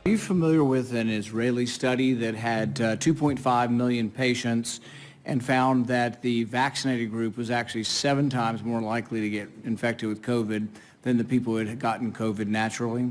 Are you familiar with an Israeli study that had 2.5 million patients and found that the vaccinated group was actually 7 times more likely to get infected with COVID than the people who had gotten COVID naturally?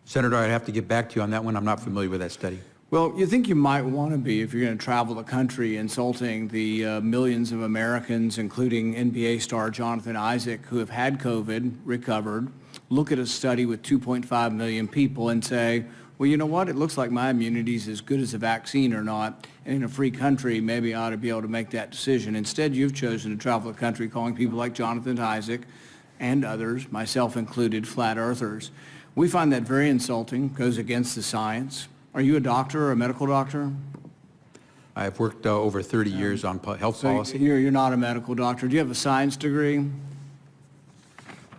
Senator, I'd have to get back to you on that one. I'm not familiar with that study. Well, you think you might want to be if you're going to travel the country insulting the millions of Americans, including NBA star Johnathan Isaac, who have had COVID, recovered, look at a study with 2.5 million people and say, well, you know what? It looks like my immunity is as good as a vaccine or not. And in a free country, maybe I ought to be able to make that decision. Instead, you've chosen to travel the country calling people like Johnathan Isaac and others, myself included, flat earthers. We find that very insulting, goes against the science. Are you a doctor or a medical doctor? I've worked over 30 years on health policy. You're not a medical doctor. Do you have a science degree?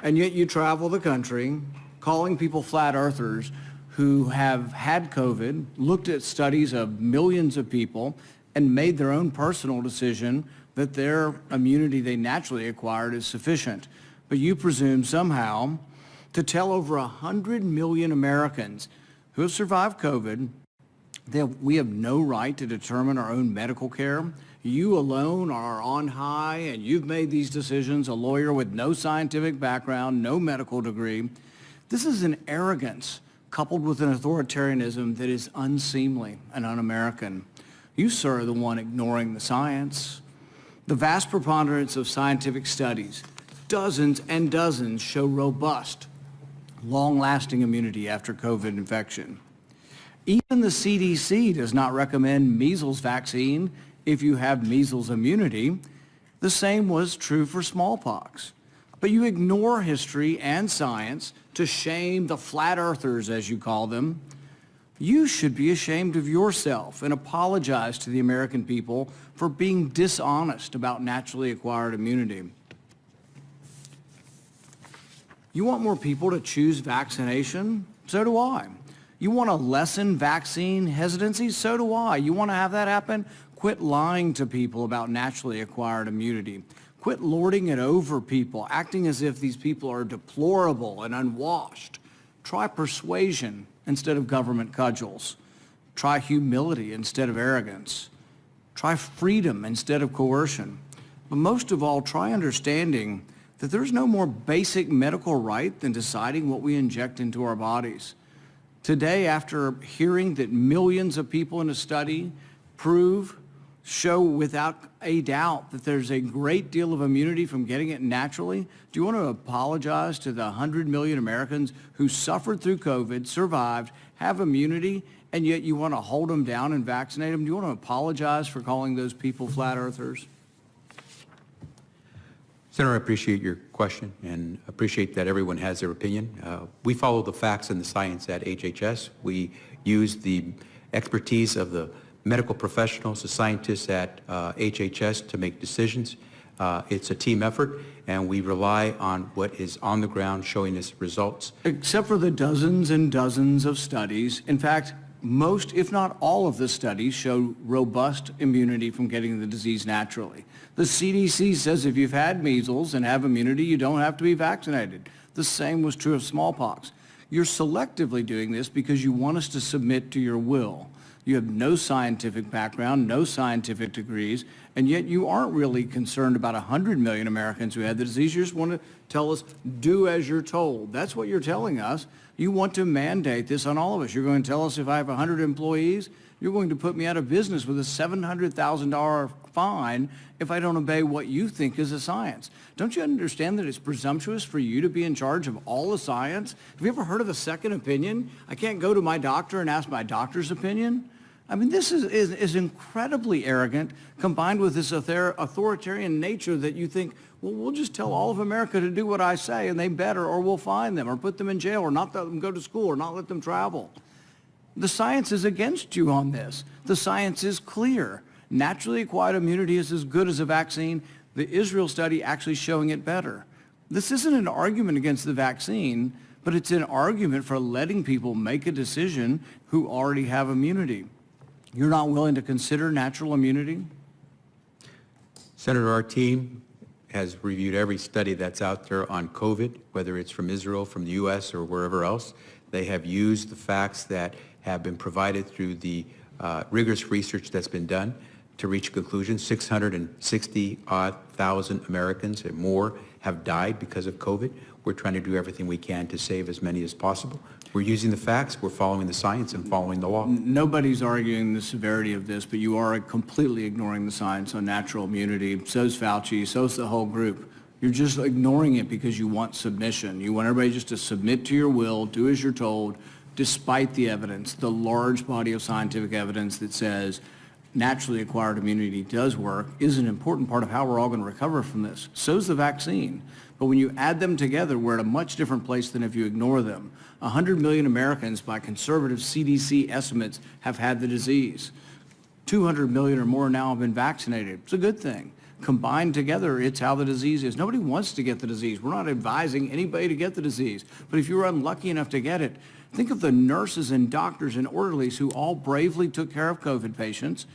And yet you travel the country calling people flat earthers who have had COVID, looked at studies of millions of people, and made their own personal decision that their immunity they naturally acquired is sufficient. But you presume somehow to tell over 100 million Americans who have survived COVID that we have no right to determine our own medical care. You alone are on high, and you've made these decisions, a lawyer with no scientific background, no medical degree. This is an arrogance coupled with an authoritarianism that is unseemly and un-American. You, sir, are the one ignoring the science. The vast preponderance of scientific studies, dozens and dozens, show robust, long-lasting immunity after COVID infection. Even the CDC does not recommend measles vaccine if you have measles immunity. The same was true for smallpox. But you ignore history and science to shame the flat earthers, as you call them. You should be ashamed of yourself and apologize to the American people for being dishonest about naturally acquired immunity. You want more people to choose vaccination? So do I. You want to lessen vaccine hesitancy? So do I. You want to have that happen? Quit lying to people about naturally acquired immunity. Quit lording it over people, acting as if these people are deplorable and unwashed. Try persuasion instead of government cudgels. Try humility instead of arrogance. Try freedom instead of coercion. But most of all, try understanding that there's no more basic medical right than deciding what we inject into our bodies. Today, after hearing that millions of people in a study show without a doubt that there's a great deal of immunity from getting it naturally, do you want to apologize to the 100 million Americans who suffered through COVID, survived, have immunity, and yet you want to hold them down and vaccinate them? Do you want to apologize for calling those people flat earthers? Senator, I appreciate your question and appreciate that everyone has their opinion. We follow the facts and the science at HHS. We use the expertise of the medical professionals, the scientists at HHS to make decisions. It's a team effort, and we rely on what is on the ground showing us results. Except for the dozens and dozens of studies. In fact, most, if not all of the studies show robust immunity from getting the disease naturally. The CDC says if you've had measles and have immunity, you don't have to be vaccinated. The same was true of smallpox. You're selectively doing this because you want us to submit to your will. You have no scientific background, no scientific degrees, and yet you aren't really concerned about 100 million Americans who had the disease. You just want to tell us, do as you're told. That's what you're telling us. You want to mandate this on all of us. You're going to tell us if I have 100 employees, you're going to put me out of business with a $700,000 fine if I don't obey what you think is a science. Don't you understand that it's presumptuous for you to be in charge of all the science? Have you ever heard of a second opinion? I can't go to my doctor and ask my doctor's opinion. I mean, this is incredibly arrogant, combined with this authoritarian nature that you think, well, we'll just tell all of America to do what I say, and they better, or we'll fine them, or put them in jail, or not let them go to school, or not let them travel. The science is against you on this. The science is clear. Naturally acquired immunity is as good as a vaccine. The Israel study actually showing it better. This isn't an argument against the vaccine, but it's an argument for letting people make a decision who already have immunity. You're not willing to consider natural immunity? Senator, our team has reviewed every study that's out there on COVID, whether it's from Israel, from the U.S., or wherever else. They have used the facts that have been provided through the rigorous research that's been done to reach a conclusion. 660,000 Americans and more have died because of COVID. We're trying to do everything we can to save as many as possible. We're using the facts, we're following the science and following the law. Nobody's arguing the severity of this, but you are completely ignoring the science on natural immunity. So's Fauci, so's the whole group. You're just ignoring it because you want submission. You want everybody just to submit to your will, do as you're told, despite the evidence, the large body of scientific evidence that says naturally acquired immunity does work, is an important part of how we're all going to recover from this. So's the vaccine. But when you add them together, we're at a much different place than if you ignore them. 100 million Americans, by conservative CDC estimates, have had the disease. 200 million or more now have been vaccinated. It's a good thing. Combined together, it's how the disease is. Nobody wants to get the disease. We're not advising anybody to get the disease. But if you're unlucky enough to get it, think of the nurses and doctors and orderlies who all bravely took care of COVID patients.